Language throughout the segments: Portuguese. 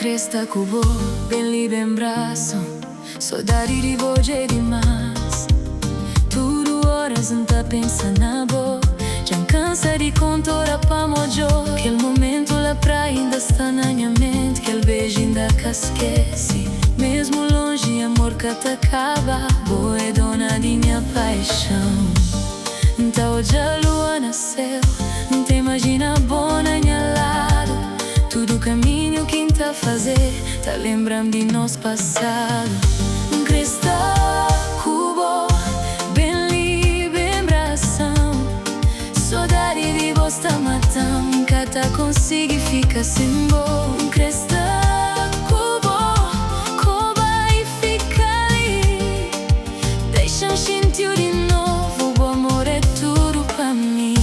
cresta cubo, bem lhe bem braço, saudade de voce demais. Tudo horas não tá pensando na boa, já cansa de contora pra mojo. Aquele momento lá pra ainda está na minha mente, aquele beijo ainda que esquece. Mesmo longe, amor que te acaba, boa é dona de minha paixão. Então hoje a lua nasceu, não te imagina boa na minha lado. Tudo o caminho que tá fazer, tá lembrando de nosso passado. Cresta cubo, bem li, bem bração. Saudade de você tá matando, nunca tá consigo ficar sem boa. Cresta cubo, coba e fica ali. Deixa sentir de novo, o amor é tudo pra mim.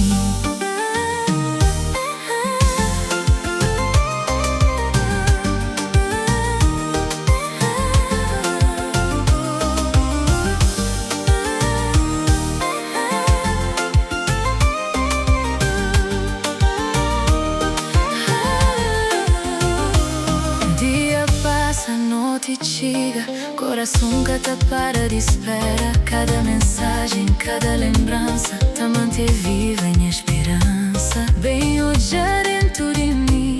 Noite chega, coração que tá para de espera. Cada mensagem, cada lembrança tá mantém viva minha esperança. Bem hoje dentro de mim,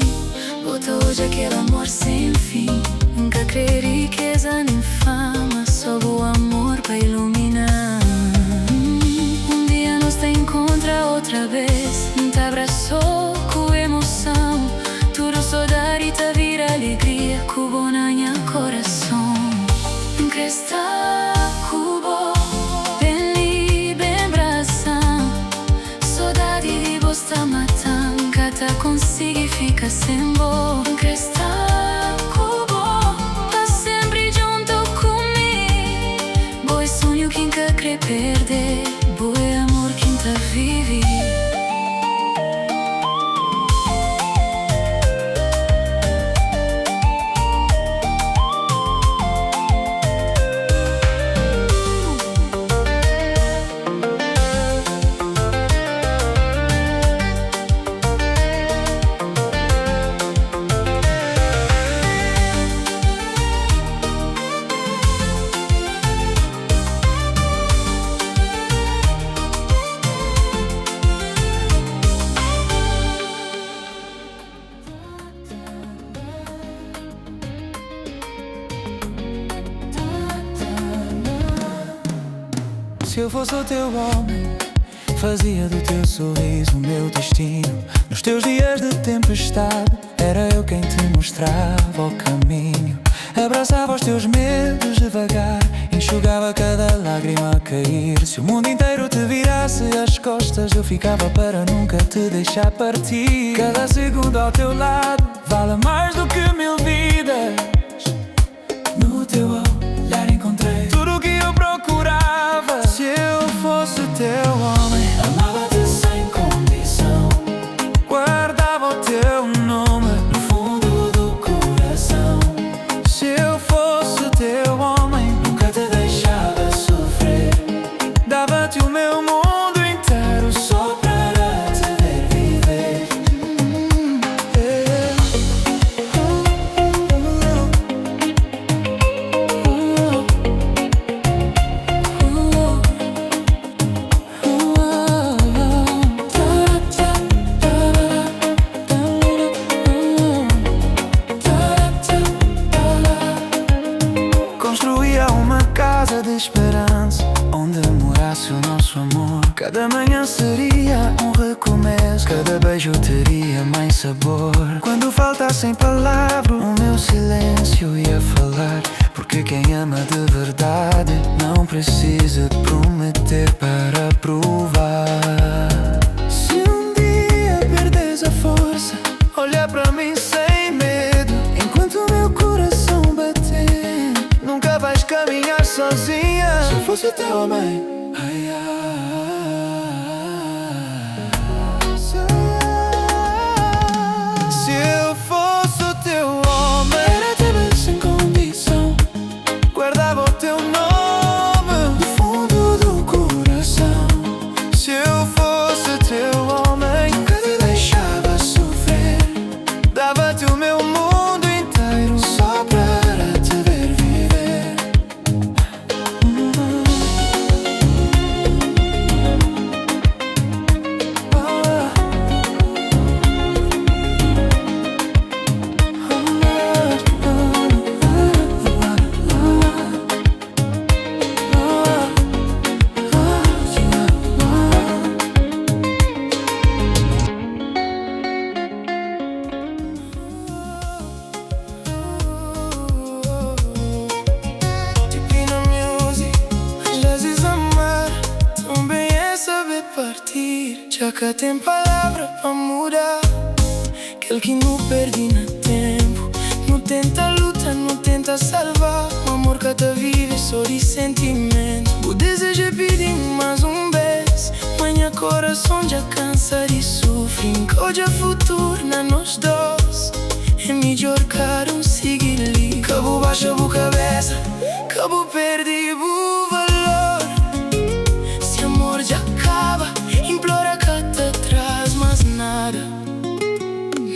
bota hoje aquele amor sem fim. Nunca criei riqueza nem fama, só o amor pra iluminar. Dia nos te encontra outra vez, te abraçou com emoção. Tudo saudade tá vira alegria, cubo na minha coração. Cresta cubo, bem li, bem bração. Saudade de você tá matando, nunca tá consigo ficar sem boa. Cresta cubo, tá sempre junto comigo. Boa sonho quem quer crer perder, boa amor quem tá vive. Se eu fosse o teu homem, fazia do teu sorriso o meu destino. Nos teus dias de tempestade, era eu quem te mostrava o caminho. Abraçava os teus medos devagar, enxugava cada lágrima a cair. Se o mundo inteiro te virasse as costas, eu ficava para nunca te deixar partir. Cada segundo ao teu lado vale mais do que 1000 vidas. No teu olhar encontrei tudo o que eu procurava. Se eu fosse teu homem, amava-te sem condição. Guardava o teu nome no fundo do coração. Se eu fosse teu homem, nunca te deixava sofrer. Dava-te o meu mundo inteiro só para te ver viver. Construía uma casa de esperança onde morasse o nosso amor. Cada manhã seria um recomeço, cada beijo teria mais sabor. Quando faltassem palavras, o meu silêncio ia falar. Porque quem ama de verdade não precisa prometer para provar. Se um dia perdes a força, olha pra mim sem medo. Enquanto o meu coração bater, nunca vais caminhar sozinha. Se eu fosse teu homem, ai, se eu fosse o teu homem, era teu sem condição. Guardava o teu nome no fundo do coração. Se eu fosse teu homem, nunca te deixava sofrer. Dava-te o meu mundo inteiro Já que tem palavra pra mudar. Aquele que não perde no tempo, não tenta luta, não tenta salvar. O amor que te vive só de sentimento. O desejo é pedir mais um beijo. Manhã coração já cansa de sofrer. Hoje é futuro na nós dois. É melhor cara seguir ali. Cabo baixa a cabeça, cabo perde o valor. Se amor já acaba, implora que te traz mais nada.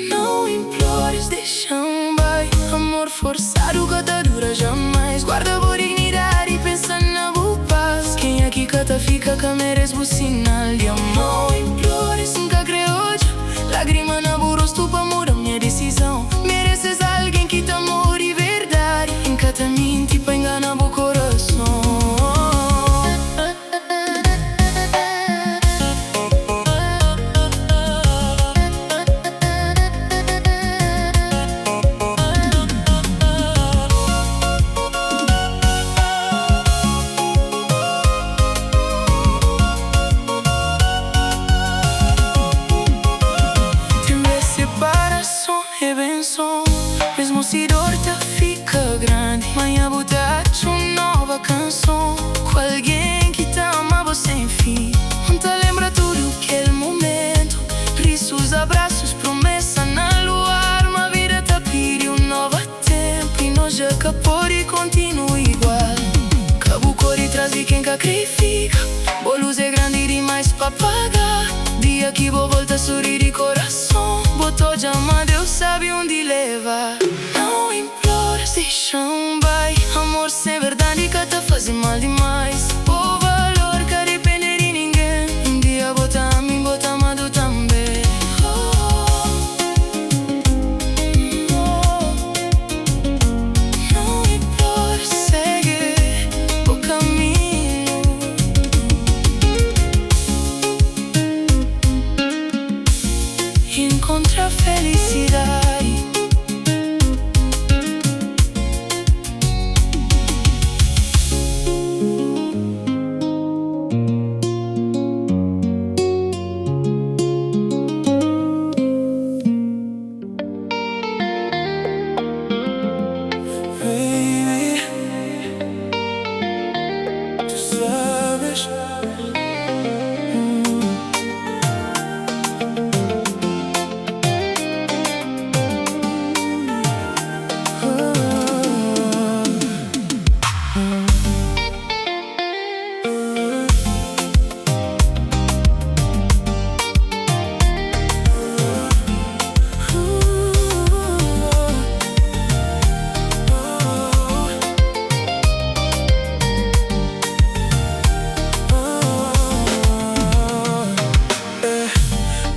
Não implores, deixa-me vai. Amor forçado que te dura jamais. Guarda boa dignidade e pensa na boa paz. Quem aqui que te fica que merece o sinal de amor. Não implores, nunca creio hoje. Lágrima na boa rosto pra mudar minha decisão. Mereces alguém que te amor de verdade. Nunca te mente pra enganar o coração. Mesmo se dor te fica grande, manhã botaste uma nova canção. Com alguém que te amava sem fim. Não te lembra tudo aquele momento. Risos, abraços, promessa na luar. Uma vida te pediu um novo tempo. E nós já acabou e continua igual. Cabo cor e traz e quem que sacrifica. Boa luz é grande demais pra pagar. Dia que vou voltar a sorrir de coração. Botou de amar, Deus sabe onde levar. Não implores, deixa-me vai. Amor sem verdade que te faz mal demais. O valor que depende de ninguém. Um dia bota a mim, bota amado também. Não implores, segue o caminho. Encontra a felicidade. Baby, tu sabes.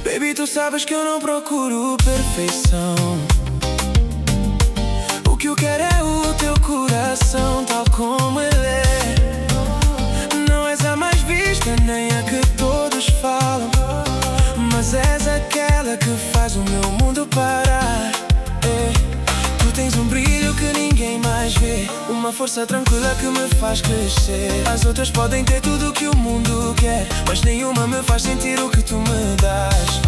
Baby, tu sabes que eu não procuro perfeição. O que eu quero é o teu coração, tal como ele é. Não és a mais vista, nem a que todos falam, mas és aquela que faz o meu mundo parar. Tu tens um brilho que ninguém mais vê, uma força tranquila que me faz crescer. As outras podem ter tudo o que o mundo quer, mas nenhuma me faz sentir o que tu me dás.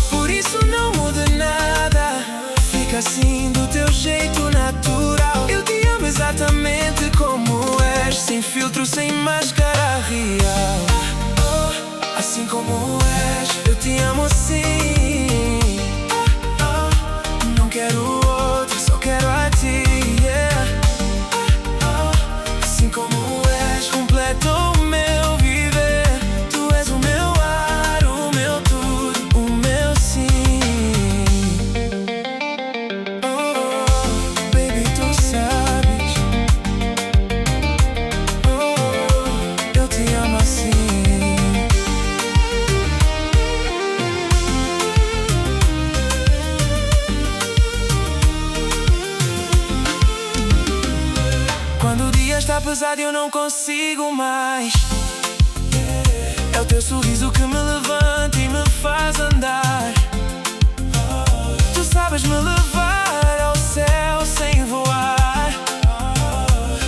Por isso não muda nada, fica assim do teu jeito natural. Eu te amo exatamente como és, sem filtro, sem máscara real. Assim como és, eu te amo assim. Não quero outro, só quero a ti, yeah. Assim como és, completa o meu viver. Tu és o meu ar, o meu tudo, o meu sim. Baby, tu sabes. Eu te amo assim. Quando o dia está pesado e eu não consigo mais, é o teu sorriso que me levanta e me faz andar. Tu sabes me levar ao céu sem voar.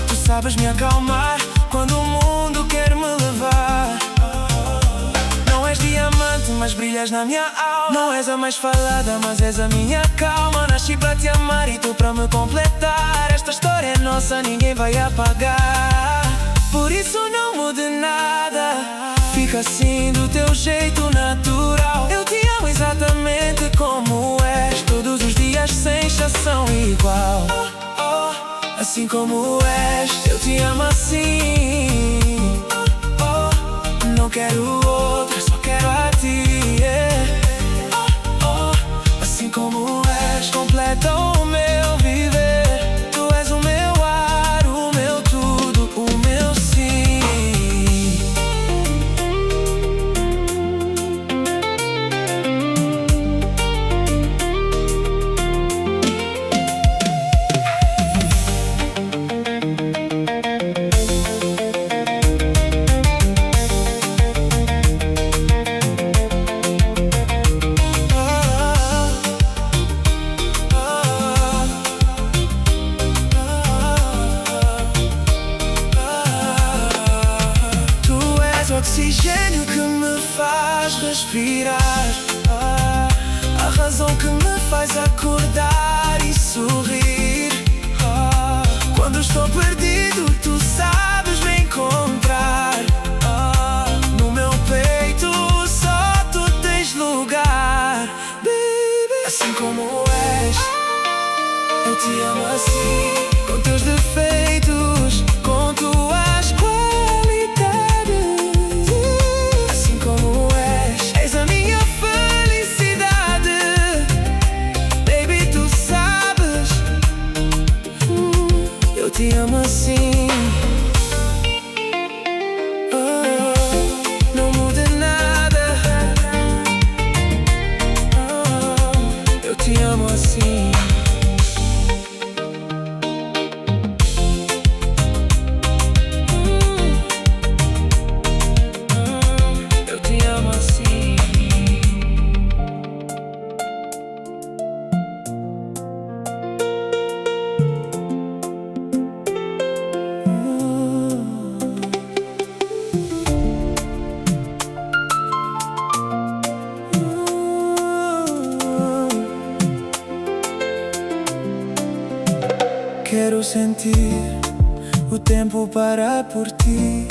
Tu sabes me acalmar quando o mundo quer me levar. Não és diamante, mas brilhas na minha alma. Não és a mais falada, mas és a minha calma. Nasci pra te amar e tu pra me completar. Esta história é nossa, ninguém vai apagar. Por isso não mude nada, fica assim do teu jeito natural. Eu te amo exatamente como és, todos os dias sem exceção igual. Assim como és, eu te amo assim. Não quero outra, só quero a ti, yeah. Assim como és, completa o meu viver. Tu és o meu ar, o meu tudo, o meu sim. Oxigênio que me faz respirar, a razão que me faz acordar e sorrir. Quando estou perdido, tu sabes me encontrar. No meu peito só tu tens lugar, baby. Assim como és, eu te amo assim, com teus defeitos, com tuas qualidades. Te amo assim. Não muda nada. Eu te amo assim. Eu te amo assim. Quero sentir o tempo parar por ti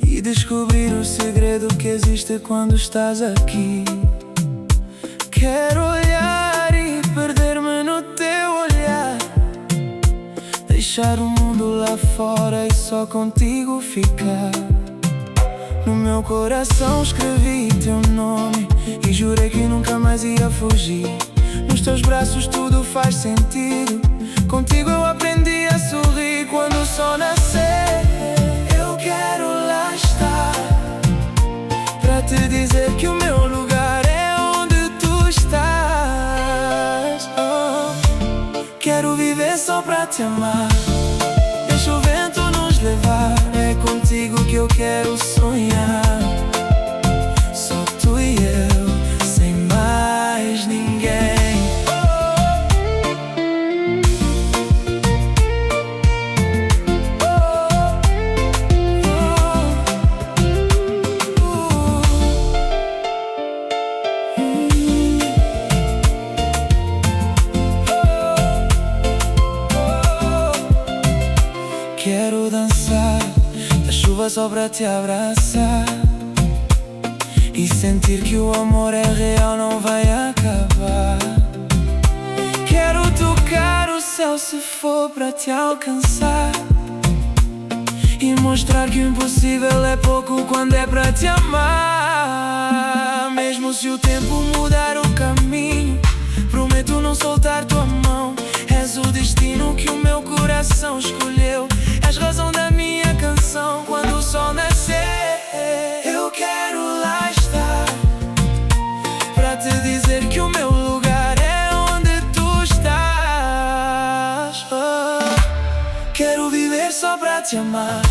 e descobrir o segredo que existe quando estás aqui. Quero olhar e perder-me no teu olhar, deixar o mundo lá fora e só contigo ficar. No meu coração escrevi teu nome e jurei que nunca mais ia fugir. Nos teus braços tudo faz sentido. Contigo eu aprendi a sorrir. Quando o sol nascer, eu quero lá estar, pra te dizer que o meu lugar é onde tu estás. Quero viver só pra te amar, deixa o vento nos levar. É contigo que eu quero sonhar. Só tu e eu, sem mais ninguém. Quero dançar na chuva só pra te abraçar e sentir que o amor é real, não vai acabar. Quero tocar o céu se for pra te alcançar e mostrar que o impossível é pouco quando é pra te amar. Mesmo se o tempo mudar o caminho, prometo não soltar tua mão. És o destino que o meu coração escolheu. És razão da minha canção. Quando o sol nascer, eu quero lá estar, pra te dizer que o meu lugar é onde tu estás. Quero viver só pra te amar.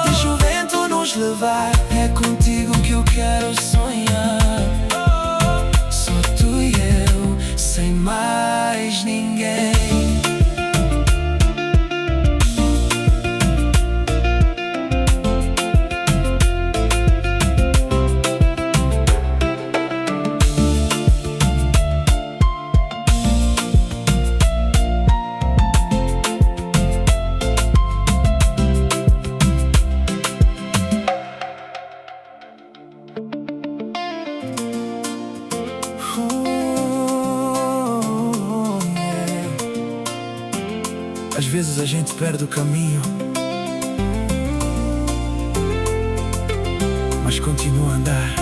Deixa o vento nos levar. É contigo que eu quero sonhar. Só tu e eu, sem mais ninguém. Às vezes a gente perde o caminho, mas continua a andar.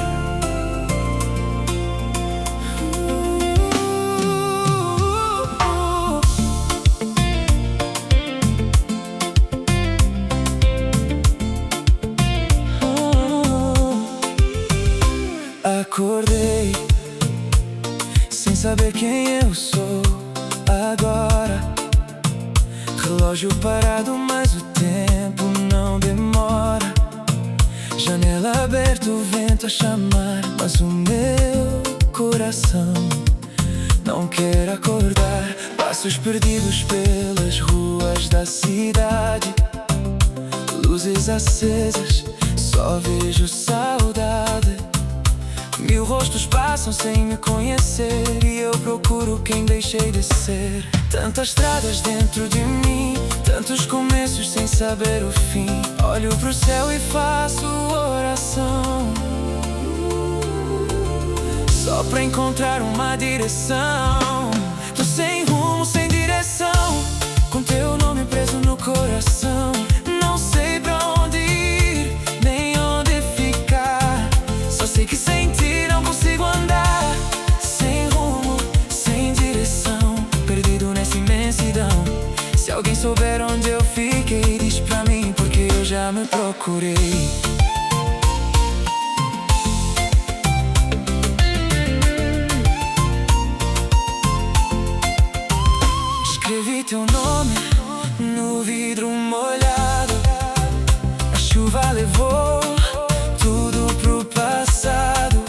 Acordei sem saber quem eu sou agora. Relógio parado, mas o tempo não demora. Janela aberta, o vento a chamar, mas o meu coração não quer acordar. Passos perdidos pelas ruas da cidade, luzes acesas, só vejo saudade. Mil rostos passam sem me conhecer e eu procuro quem deixei de ser. Tantas estradas dentro de mim, tantos começos sem saber o fim. Olho pro céu e faço oração, só pra encontrar uma direção. Tô sem rumo, sem direção, com teu nome preso no coração. Não sei pra onde ir, nem onde ficar. Só sei que sem ti não consigo andar. Sem rumo, sem direção, perdido nessa imensidão. Se alguém souber onde eu fiquei, diz pra mim, porque eu já me procurei. Escrevi teu nome no vidro molhado. A chuva levou tudo pro passado.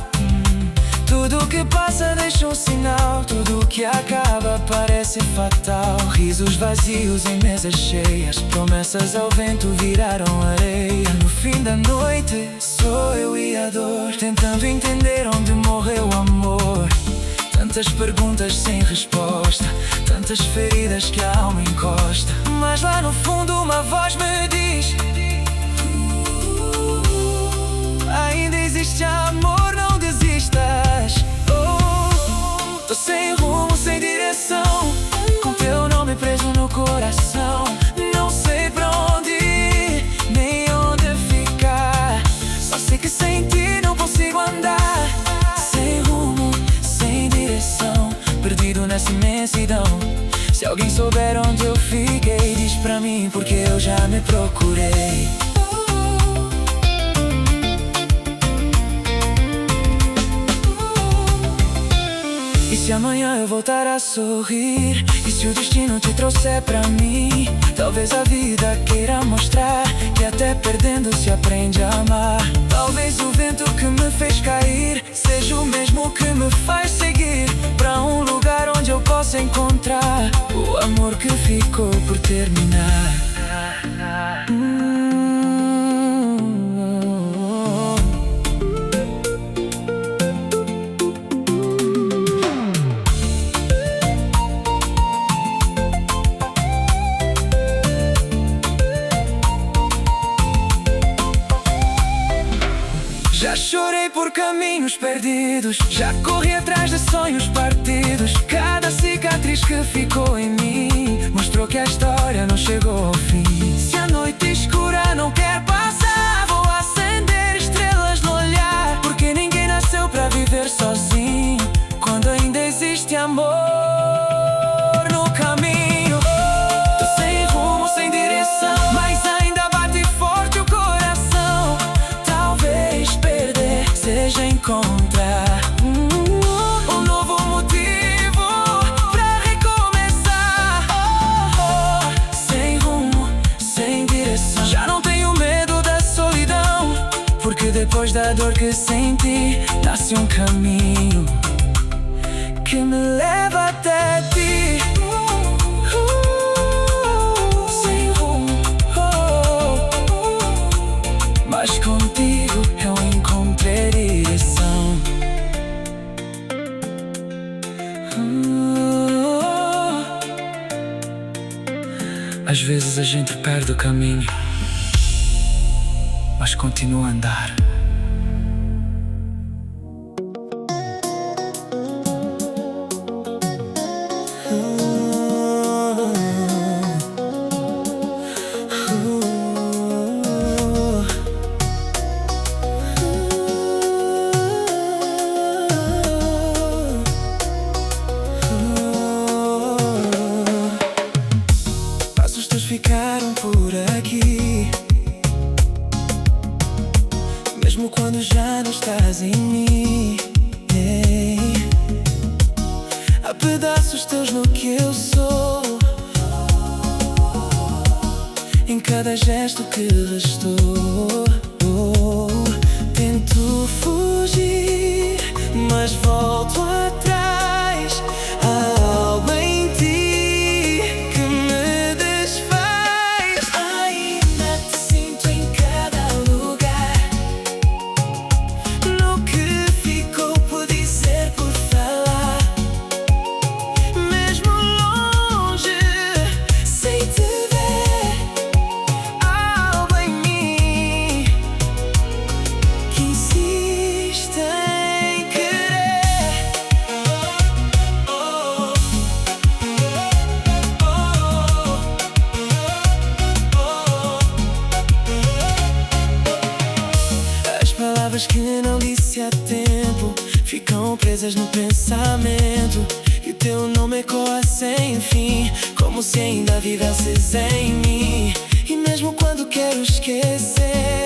Tudo que passa deixa um sinal, tudo que acaba parece fatal. Risos vazios em mesas cheias, promessas ao vento viraram areia. No fim da noite sou eu e a dor, tentando entender onde morreu o amor. Tantas perguntas sem resposta, tantas feridas que a alma encosta. Mas lá no fundo uma voz me diz: ainda existe amor, não desistas. Tô sem rumo, sem direção, com teu nome preso no coração. Não sei pra onde ir, nem onde ficar. Só sei que sem ti não consigo andar. Sem rumo, sem direção, perdido nessa imensidão. Se alguém souber onde eu fiquei, diz pra mim, porque eu já me procurei. E se amanhã eu voltar a sorrir? E se o destino te trouxer pra mim? Talvez a vida queira mostrar que até perdendo se aprende a amar. Talvez o vento que me fez cair seja o mesmo que me faz seguir pra um lugar onde eu possa encontrar o amor que ficou por terminar. Já chorei por caminhos perdidos, já corri atrás de sonhos partidos. Cada cicatriz que ficou em mim mostrou que a história não chegou ao fim. Se a noite escura não quer passar, vou acender estrelas no olhar, porque ninguém nasceu pra viver sozinho, quando ainda existe amor no caminho. Tô sem rumo, sem direção, mas ainda bate forte o coração. Talvez perder seja encontrar um novo motivo pra recomeçar. Sem rumo, sem direção, já não tenho medo da solidão, porque depois da dor que senti, nasce um caminho que me leva até ti. Sem rumo, mas contigo eu encontrei direção. Às vezes a gente perde o caminho, mas continua a andar. anos no que eu sou, em cada gesto que restou. Tento fugir, mas volto atrás. Há algo em ti que me desfaz. Ainda te sinto em cada lugar. No que ficou por dizer, por falar. Mesmo longe, sei te ver. Há algo em mim que insiste em querer. As palavras que não disse há tempo ficam presas no pensamento, e o teu nome ecoa sem fim, como se ainda vivesses em mim. E mesmo quando quero esquecer,